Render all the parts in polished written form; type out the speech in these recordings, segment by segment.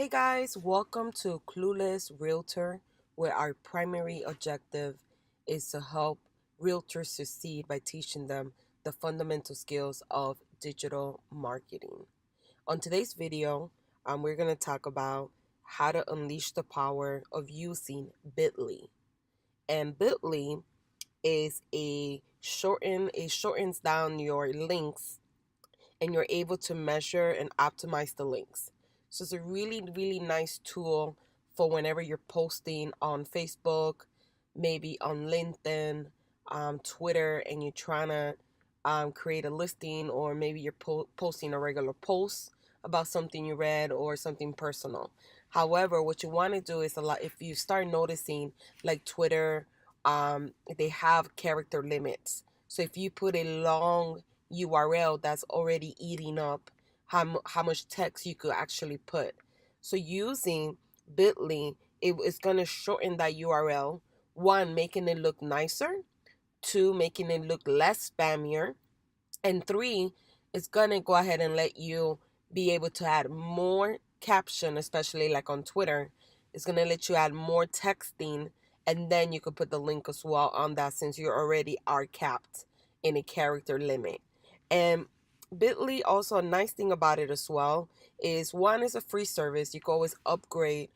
guys, welcome to Clueless Realtor, where our primary objective is to help realtors succeed by teaching them the fundamental skills of digital marketing. On today's video, we're going to talk about how to unleash the power of using Bitly. And Bitly is it shortens down your links and you're able to measure and optimize the links. So it's a really, really nice tool for whenever you're posting on Facebook, maybe on LinkedIn, Twitter, and you're trying to create a listing, or maybe you're posting a regular post about something you read or something personal. However, what you want to do is if you start noticing, like Twitter, they have character limits. So if you put a long URL, that's already eating up how much text you could actually put. So using Bitly, it's going to shorten that URL. One, making it look nicer. Two, making it look less spammier. And three, it's going to go ahead and let you be able to add more caption, especially like on Twitter. It's going to let you add more texting, and then you could put the link as well on that, since you already are capped in a character limit. And Bitly, also a nice thing about it as well is, one, is a free service. You can always upgrade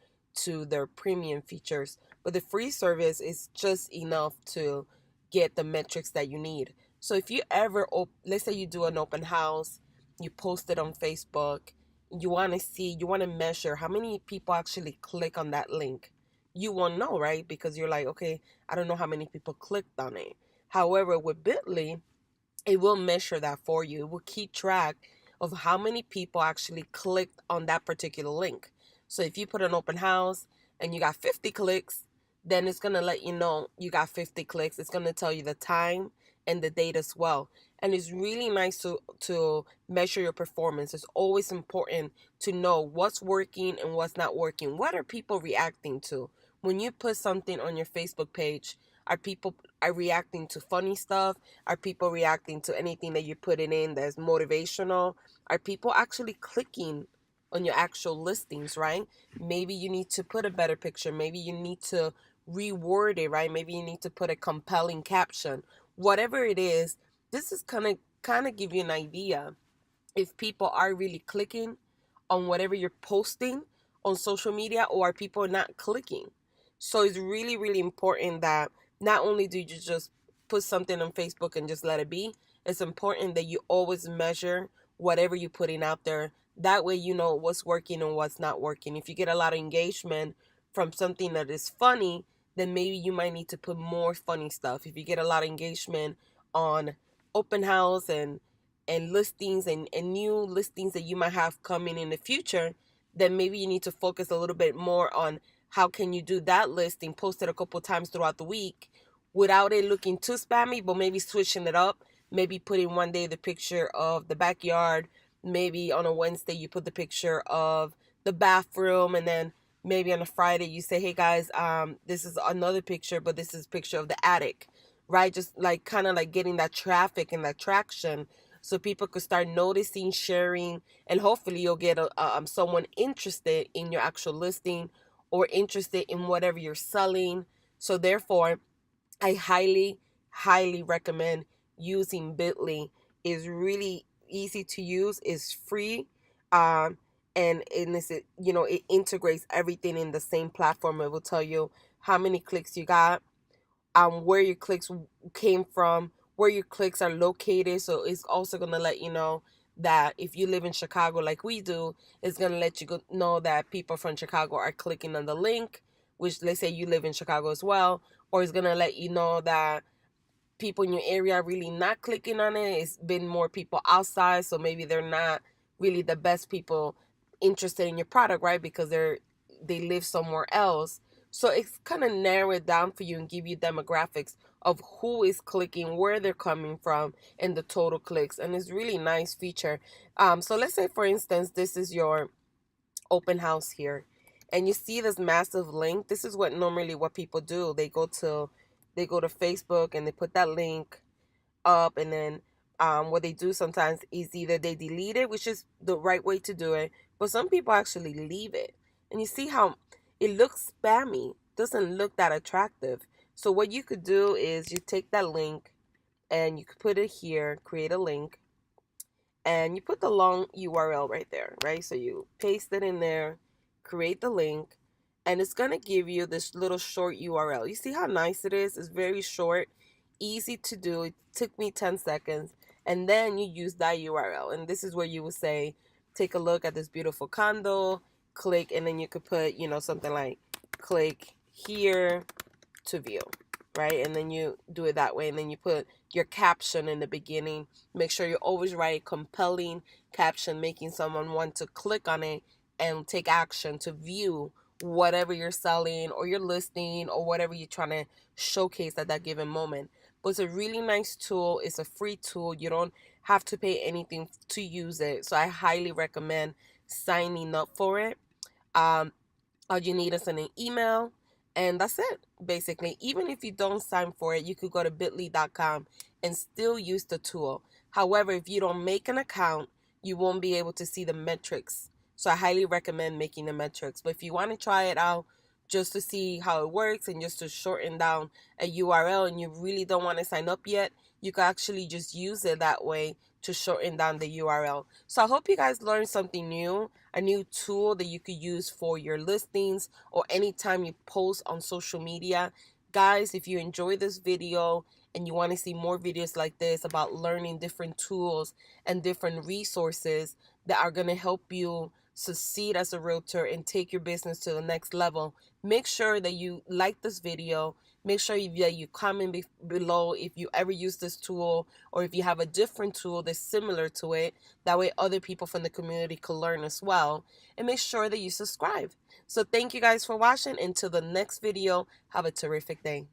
to their premium features, but the free service is just enough to get the metrics that you need. So if you ever, let's say you do an open house, you post it on Facebook, you want to measure how many people actually click on that link. You won't know, right? Because you're like, okay, I don't know how many people clicked on it. However, with Bitly, it will measure that for you. It will keep track of how many people actually clicked on that particular link. So if you put an open house and you got 50 clicks, then it's going to let you know you got 50 clicks. It's going to tell you the time and the date as well. And it's really nice to measure your performance. It's always important to know what's working and what's not working. What are people reacting to? When you put something on your Facebook page, are people are reacting to funny stuff? Are people reacting to anything that you're putting in that's motivational? Are people actually clicking on your actual listings, right? Maybe you need to put a better picture. Maybe you need to reword it, right? Maybe you need to put a compelling caption. Whatever it is, this is kind of give you an idea if people are really clicking on whatever you're posting on social media, or are people not clicking. So it's really, really important that not only do you just put something on Facebook and just let it be, it's important that you always measure whatever you're putting out there. That way you know what's working and what's not working. If you get a lot of engagement from something that is funny, then maybe you might need to put more funny stuff. If you get a lot of engagement on open house and listings and new listings that you might have coming in the future, then maybe you need to focus a little bit more on how can you do that listing, post it a couple times throughout the week without it looking too spammy, but maybe switching it up. Maybe putting one day the picture of the backyard, maybe on a Wednesday you put the picture of the bathroom, and then maybe on a Friday you say, hey guys, this is another picture, but this is a picture of the attic, right? Just like kind of like getting that traffic and that traction, so people could start noticing, sharing, and hopefully you'll get someone interested in your actual listing or interested in whatever you're selling. So therefore, I highly, highly recommend using Bitly. It's really easy to use. It's free, um, and it integrates everything in the same platform. It will tell you how many clicks you got, where your clicks came from, where your clicks are located. So it's also going to let you know that if you live in Chicago like we do, it's going to let you know that people from Chicago are clicking on the link, which, let's say you live in Chicago as well, or it's going to let you know that people in your area are really not clicking on it. It's been more people outside, so maybe they're not really the best people interested in your product, right? Because they live somewhere else. So it's kind of narrow it down for you and give you demographics of who is clicking, where they're coming from, and the total clicks. And it's really nice feature. So let's say, for instance, this is your open house here, and you see this massive link. This is what people do. They go to Facebook and they put that link up, and then what they do sometimes is either they delete it, which is the right way to do it, but some people actually leave it. And you see how it looks spammy, doesn't look that attractive. So what you could do is you take that link and you could put it here, create a link, and you put the long URL right there, right? So you paste it in there, create the link, and it's going to give you this little short URL. You see how nice it is? It's very short, easy to do. It took me 10 seconds. And then you use that URL. And this is where you would say, take a look at this beautiful condo, click, and then you could put, something like click here to view, right? And then you do it that way. And then you put your caption in the beginning. Make sure you always write compelling caption, making someone want to click on it and take action to view whatever you're selling or you're listing or whatever you're trying to showcase at that given moment. But it's a really nice tool. It's a free tool. You don't have to pay anything to use it. So I highly recommend signing up for it. All you need is an email, and that's it, basically. Even if you don't sign for it, you could go to bit.ly.com and still use the tool. However, if you don't make an account, you won't be able to see the metrics. So I highly recommend making the metrics. But if you want to try it out just to see how it works and just to shorten down a URL and you really don't want to sign up yet, you can actually just use it that way to shorten down the URL. So I hope you guys learned something new, a new tool that you could use for your listings or anytime you post on social media. Guys, if you enjoy this video and you want to see more videos like this about learning different tools and different resources that are going to help you succeed as a realtor and take your business to the next level, make sure that you like this video. Make sure that you comment below if you ever use this tool or if you have a different tool that's similar to it. That way other people from the community can learn as well. And make sure that you subscribe. So thank you guys for watching. Until the next video, have a terrific day.